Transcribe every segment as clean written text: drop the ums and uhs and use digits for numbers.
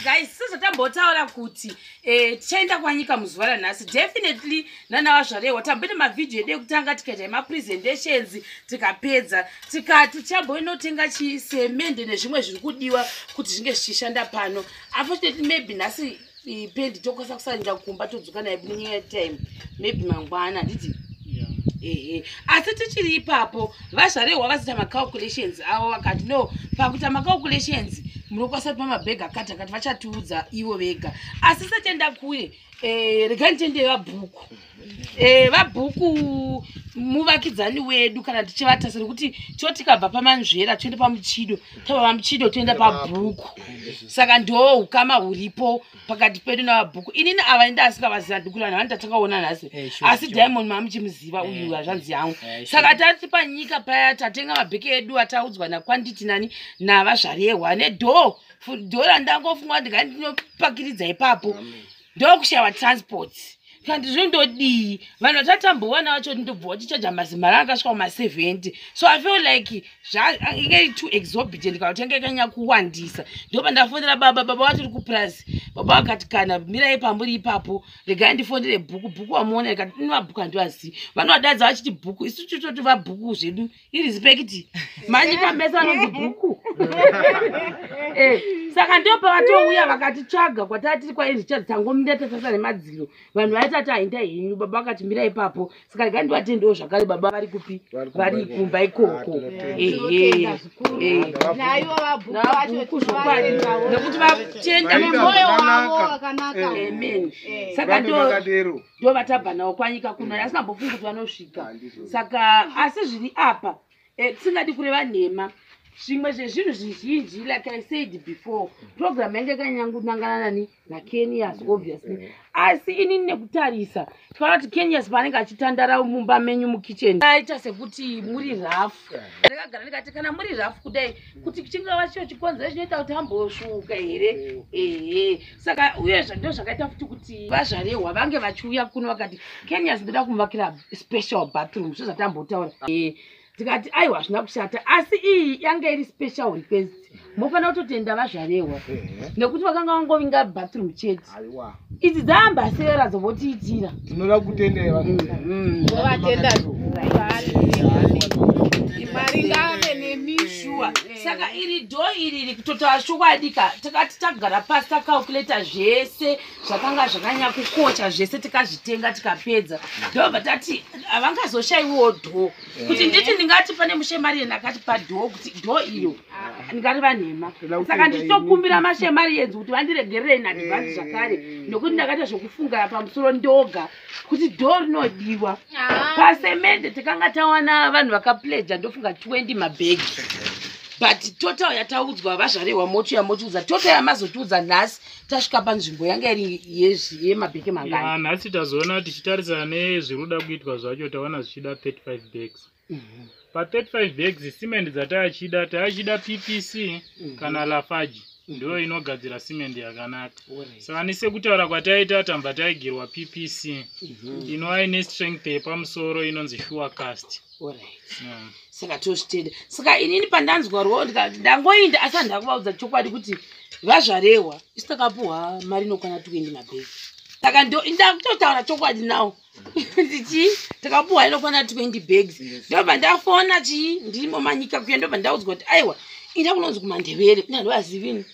guys, sisi tambotaura kuti tichaenda kwanyika muzuva ranhasi. Definitely nana wazvarewa tambene mavideo edu ekutanga tikaita mapresentations tikapedza tikati chamboinotenga chisemende nezvimwe zviri kudiwa kuti zvinge zvichishanda pano. Unfortunately maybe nhasi pendi tokwanisa kusarinda kumba todzoka naye munyaya time maybe mangwana handiti. Asi tichiri ipapo vazvarewa vazita macalculations avo vakati no pakuita macalculations munokwanisa kupa mabhegi akati vachatiudza ivo vega. Asi satenda kure regai tende vabhuku vabhuku muvakidzani wedu kana tichivatasira kuti tikabva pamanzvera toenda pamuchido tabva pamuchido toenda pabhuku. Saka ndo ukama huripo pakati pedu navabhuku. Inini ava enda asingavaziva ndikuri vanhu vandatakaona nhasi asi Diamond mamuchimuziva uyu hazvanzi yangu. Saka tati panyika paya tatenga mabheki edu ataudzwa nakwanditi nani navazvarewa nedho randangofunga ndikai ndinopakiridza ipapo ndokushayiwa transport. Kandi zvindodii vanhu vatatambowana vacho ndobva tichaja mazimari akasvika kuma70. So I feel like inge too exorbitant kana tenge kanya kuwandisa. Ndoba ndafondera baba watiri kuprice. Baba akati kana mirai pamburi ipapo regai ndifondere bhuku wamuona ikati ino mabhuku andiwazi. Vanodadza vachiti bhuku isu tototi vabhuku zvedu irrespect manje pamesa anonzi bhuku. Saka ndopa vatouya vakatitsvaga kwatati kwa Richard tangomira tatasa nemadziro vanhu vaitati hainda henyu baba vakati mira ipapo. Saka regai ndivatendewo zvakare baba vari kupi vari kumba ikoko. Nabhuku zvokwadi nekuti vachenda nemoyo wavo wakanaka. Amen. Saka ndo vatabva nawo kwanyika kuno asingambofungi kuti vanosvika. Saka asi zviri apa tisingadi kureva nhema zvimwe zvezvinhu zvizhinji like I said before program yange kanyangunangana nani naKenias obviously. Asi inini nekutarisa tikaona kuti Kenias paanenge achitandara mumba menyu mukitchen aita sekuti muri rafu. Ndakagara ndikati kana muri rafu kudai kuti chingava chicho chikonzero chinoita kuti ambosvuka here. Saka uyezvo ndo zvakaita futi kuti vazvarewa vange vachiuya kuno vakati Kenias ndoda kumuvakira special bathroom zvozatambotaura. Tikati aiwa zvina kushata asi iyi yange iri special request. Mofana kutotenda vazvarewa nekuti vakanga vangovinga bathroom chete. Idzi dzaambasera dzovotiitira tinoda kutendera vatenda maringave nemishua. Saka iri dho iri kutotaura chokwadi takati tagara pasi takalkuleta zvese zvakanga zvakanya kukocha zvese tikazvitenga tikapedza ndobva tati havangazoshayiwo dho kuti nditi ndingati pane mushemari akatipa dho kuti dho iyo ndingati vanhema. Saka ndichitokumbira mashemari enzi kuti vandiregerere in advance zvakare nokuti ndakaita zvokufunga pamusoro ndoga kuti dho rinodiwa. Pasemende tikanga tawana vanhu vakapledha ndofunga 20 mabhegi but total yataudzwa vazvarewa motiudza total yamazotiudza nhasi tasvika panzvimbo yanga iri yemabheki mangani. Nhasi tazoona tichitarisana nezviruda kuitwa zvacho taona zvichida 35 bags. Pa35 bags simende dzatachida taachida PPC kana Lafarge ndo inogadzira simende yakanaka. Saka nesekutaura kwataita tamba taigirwa PPC inova ine strength yepamusoro inonzi Surecast. Saka tozvitenda. Saka inini pandanzwa rwo ndangoinda asi handakuvaudza chokwadi kuti vazvarewa isu takapuhwa mari inokwana 20 mabhegi. Saka ndakutotaura chokwadi nawo ndichi takapuhwa inokwana 20 bags. Ndobva ndafona ndirimo manyika kuya ndobva ndaudzwa kuti aiwa ina kunonzi kuMandebele kuna ndovazivini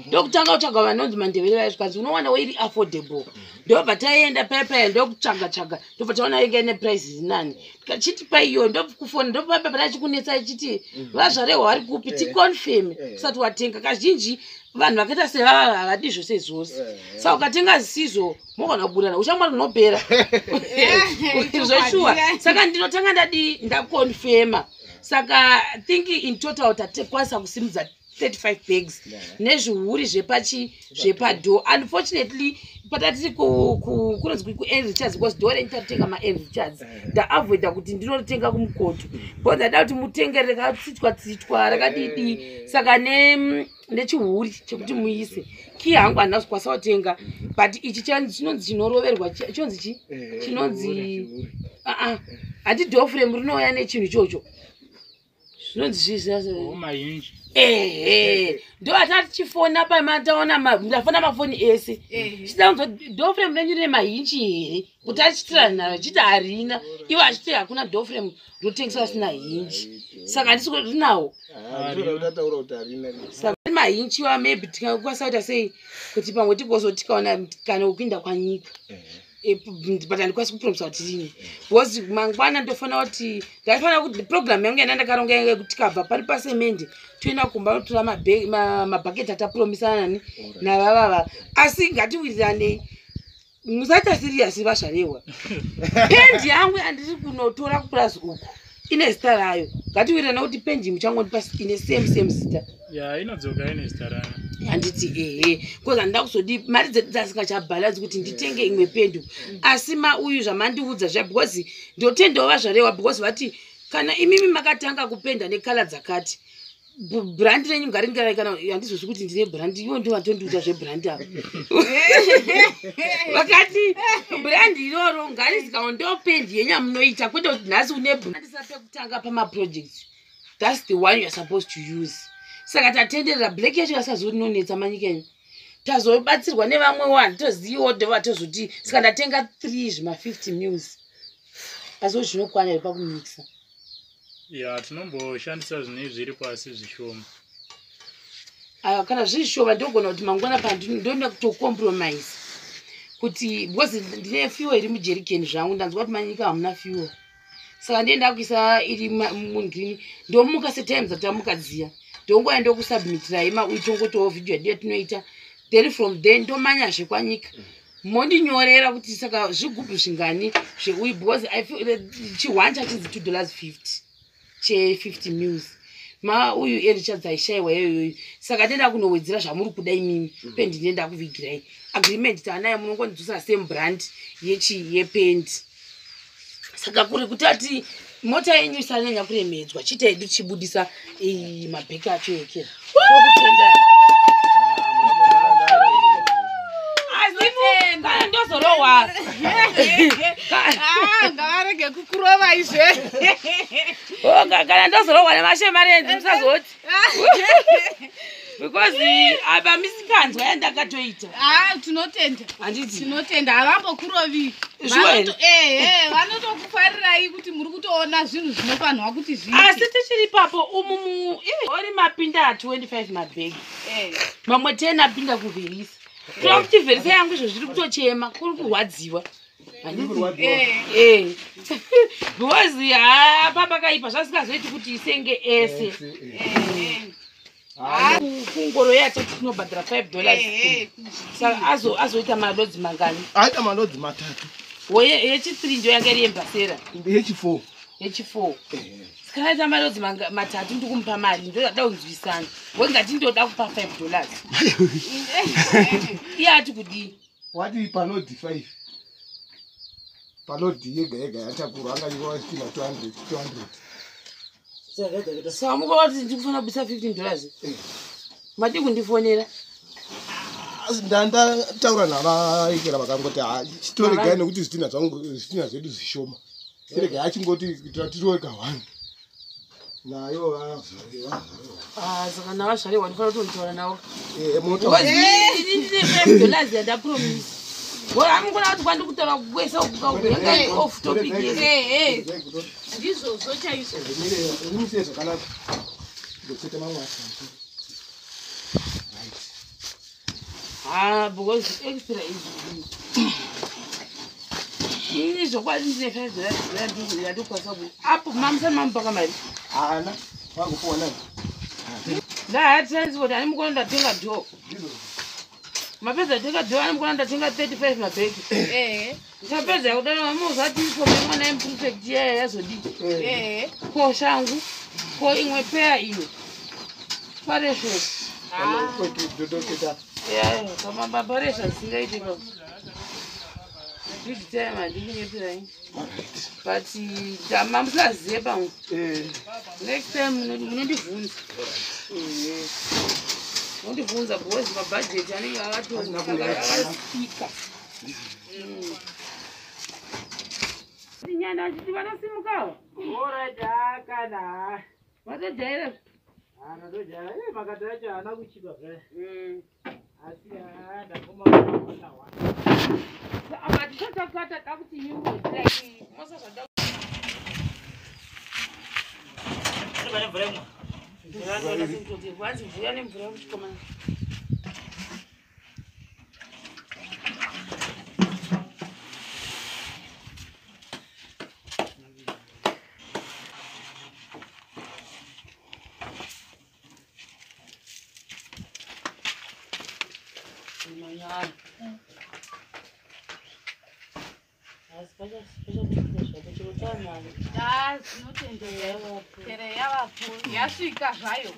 ndokutanga kutsvaga vanonzi Mandebele vayazvikanzi unowana iri affordable. Ndobva taenda paya ndokutsvaga ndobva taona inge ine prices nani tikachiti paiyo ndokufona ndobva papa chikunetsa ichiti vazvarewa vari kupi ticonfirm usati watenga. Kazhinji vanhu vakaita sevava havadi zvose zvose. Saka ukatenga zvisizvo mogona kuburana uchamwa rinopera zvoshua. Saka ndinotanga ndakonfirma. Saka I think in total tatekwanisa kusimudza 35 bags nezviuri zvepadho. Unfortunately patatiri kunonzi ku-N Richards because dho renyu tatotenga ma-N Richards ndaavoida kuti ndinotenga kumukoto because ndada kuti mutenge rakatsitwa rakadidi. Saka nechiuri chekuti muise ki hangu handina kukwanisa kutenga but ichi chinonzi chinoroverwa chonzi chi chinonzi hati dho frame rinouya nechinhu ichocho zvinonzi mahinji ndo atachifona pamataona ndafona mafoni ese chidanzo doframe renyu rine mahinchi here kuti achitirana naro chiti harina ivo achiti hakuna doframe rotengeswa sina hinchi saka handisi rinawo saka mahinchi wa maybe tingakwanisa kuita sei kuti pamwe tigozotikaona kana ukuinda kwanyika but handikwanisi kupromisa kuti rini because mangwana ndofanira kuti ndaifanira kuti program yangu yana ndakaronga yange kuti kabva pari pasemende toenda kumba notora mabhaketi atapromisana nani navavava asi ngatiwirirane musaita siriyasi vazvarewa pendi yangu handisi kunotora kupurazi uku ine zita rayo ngatiwirirane kuti pendi muchangondipa ine same zita inodzoka ine zita rayo handiti because handida kuzodi mari dzedu dzasingachabhalansi kuti nditenge imwe pendi asi mauyu zvamandiudza zva because ndotendawo vazvarewa because vati kana imimi makatanga kupenda nekala dzakati brand renyu ngaringarai kana handizozvi kuti ndine brand ivo ndo vatondiudza zvebrand avo vakati brand iroro ngarizikawo ndo pendi yenya munoita kwete kuti nhasi une brand pekutanga pamaprojects that's the one youare supposed to use saka tatenderera black yacho yasazononetsa manyika enyu tazobatsirwa nevamwe wani toziviwo ndo vatozoti saka ndatenga 3 zvima50 mils asi zvinokwana here pakumikisa tinomboshandisa zvinei zviri pasi zvishoma kana zviri shoma ndogona kuti mangwana pandonda kutocompromise kuti because ndine fuel iri mujerikeni zvangu ndanzwa kuti manyika hamuna fuel saka ndienda kuisa iri mungreen ndomuka setimes atamukadziya ndongoya ndokusubmitirai mauitongotowo video yadiyo tinoita then from there ndomanyazve kwanyika mondinyorera kuti saka zvigubhu zvingani zveuyu because chiwani chachinzi $2.50 che50 mils mauyu endichadzaishayiwa iyoyoyo saka ndenda kunowedzera zvamuri kuda imimi pendi ndenda kuvigirai agreement taanayo munongondidzosa same brand yependi saka kuri kuti ati mota yenyu isanyanya kuremedzwa chita yedu tichibudisa mabheki acho yekera okutendai kana ndozorohwa ngavarege kukurova izve kana ndozorohwa nemashemarenzi musazoti because apa misikanzwa yandakatoita tinotenda handiti tinotenda havambokurovi vanotokufarirai kuti muri kutoona zvinhu zvinofanirwa kuti zviite asi tichiri papo umumu ori mapinda 25 mabhegi mamwe 10 apinda kuvherisa toda kuti vherisa yangu izvo zviri kutochema kuri kurwadziwa because papakaipa zvasingazoiti kuti isenge ese kungoro yacho tinobhadhara $5 saka azoita malodzi mangani aita malodzi matatu yechi3 ndo yanga iri yembasera yechi4 sikanaita malodzi matatu ndikumupa mari ndodada kunzwisana ngati ndoda kupa $5 iye ati kudii wati panodhi 5 panodhi yega yega yatakuru angayiwa stima 200 saka mukova kuti ndikufanira kubisa $15 mati kundifonera ndataura navaikera vakangoti chitoregai nekuti zvitina zvedu zvishoma tiregai achingoti tatiroeka 1 nayo saka navazvarewa ndifana kutonitaura navo ndine $5 yandapromisa amukona kuti kwandikutaura kukwesa off topic ndizvozvo chaizvo rimusei zvakanaka ndokuita mamwe because extra ini zvokwadi ndine $5 yandokwanisa kuti apo mamusani mamupaka mari hana wangopuwa ndahatransport ani mukona ndatenga dho mapedza tenga dho ani mukona ndatenga 35 mabhegi ndapedza yakudana muzati pomemwana imprefect yaya yazodi ko shangu ko imwe peya iyo pareshos pamaparesha zisingaiti pa big time handinyepirai but mamusazive pamwe next time munondibvunza mondibvunza because mabhajeti anenge akasika nyanda achiti vanosimukawa orajakana vatojaira yasvika zvayo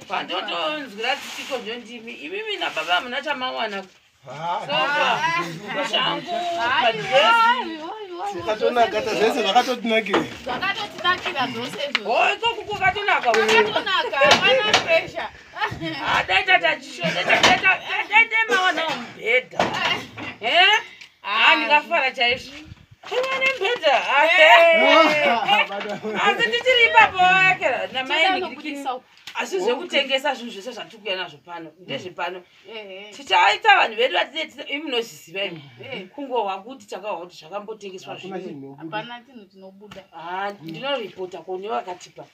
pandotonzwira tsiko zvondimi imimi nababa muna chamawana zvakatonaka zvese zvakatotinakira ikoku kwakatonaka daita tachishodaite mawana mubhedha ndingafara chaizvo ane mbedha asi tichiri ipapo yakera namaini asi zvekutengesa zvinhu zvese zvatikuya nazvo pano ndezvepano tichaita vanhu vedu vatinozviziva imi kungohwa kuti takahwa kuti zvakambotengeswa zvinhu ndinoripota kune vakatipa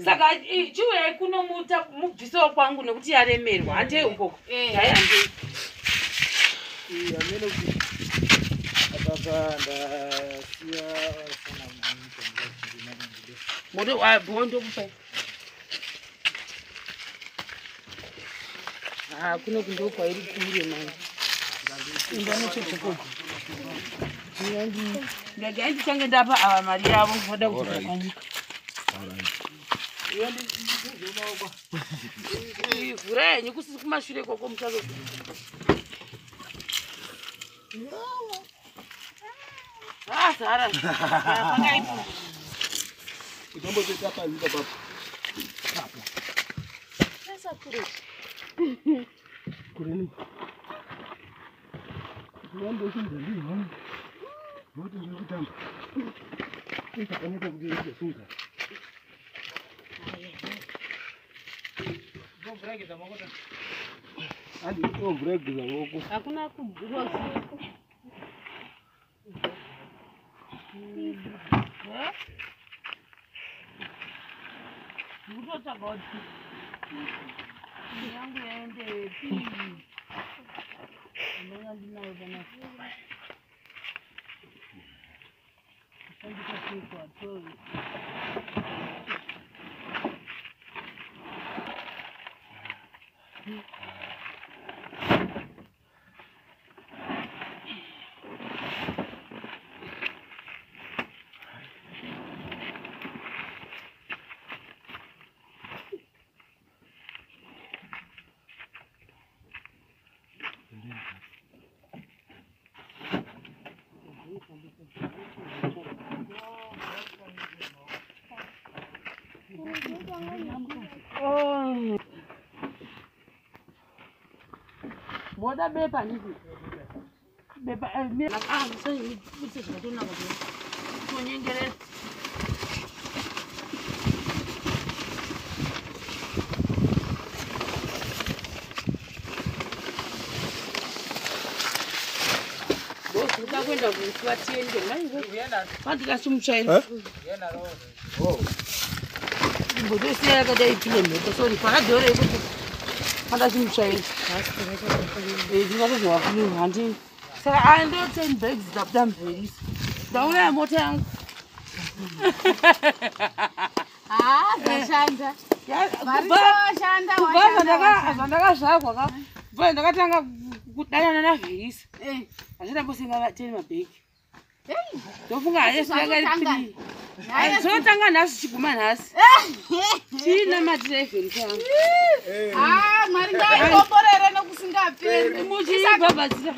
saka chiuyai kuno mubvisewo kwangu nekuti yaremerwa handei ukoko daihandei moto wabondokupai kuno kundokwairi kure mani indamuchochokogo ndagai ndichange ndapa ava mari yavo voda kuti vakanyika vhura yenyu kusisi kumashure koko mutsvake zara yakangaipo utambotoita panyika papo kureni ndandoshinzandihona voti ndikutamba ikakaneta kuti izosunga anditombregeza voko hakuna kubhuroziku kutotsvaga kuti yangu yaendepi anonga ndinayo panaa andikapekwa toi Moda bepa niki. Bepa sasa hivi tunaona kwa nyingine. Bosi utakwenda kuchwa tiende manje. Pati kasumchaini. Oh. Mbodo siya kada ipile mbodo sorry para dore ikuti. Pata chimchaini. Ndingatozwa kuni handi. Saka ando 10 bags dzaptamberisa. Ndaura mota yangu. Zashanda. Zvandakazvakwa ka. Bva ndakatanga kudanana navherisa. Hazvindambosinga vateni mabhegi. Ndofunga hayesu yanga iri 3. Zvotanga nhasi chiguma nhasi. China matirevherisa yangu. Mwari ngaikomborere nokusingaperi. Muchibhabhadzira.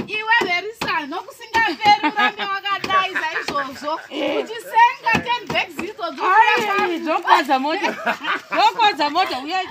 Iwe verisa nokusingaperi urambe wakadai saizvozvo. Uchisenga 10 bags idzodzo. Zvokwadza mota. Zvokwadza mota. Uya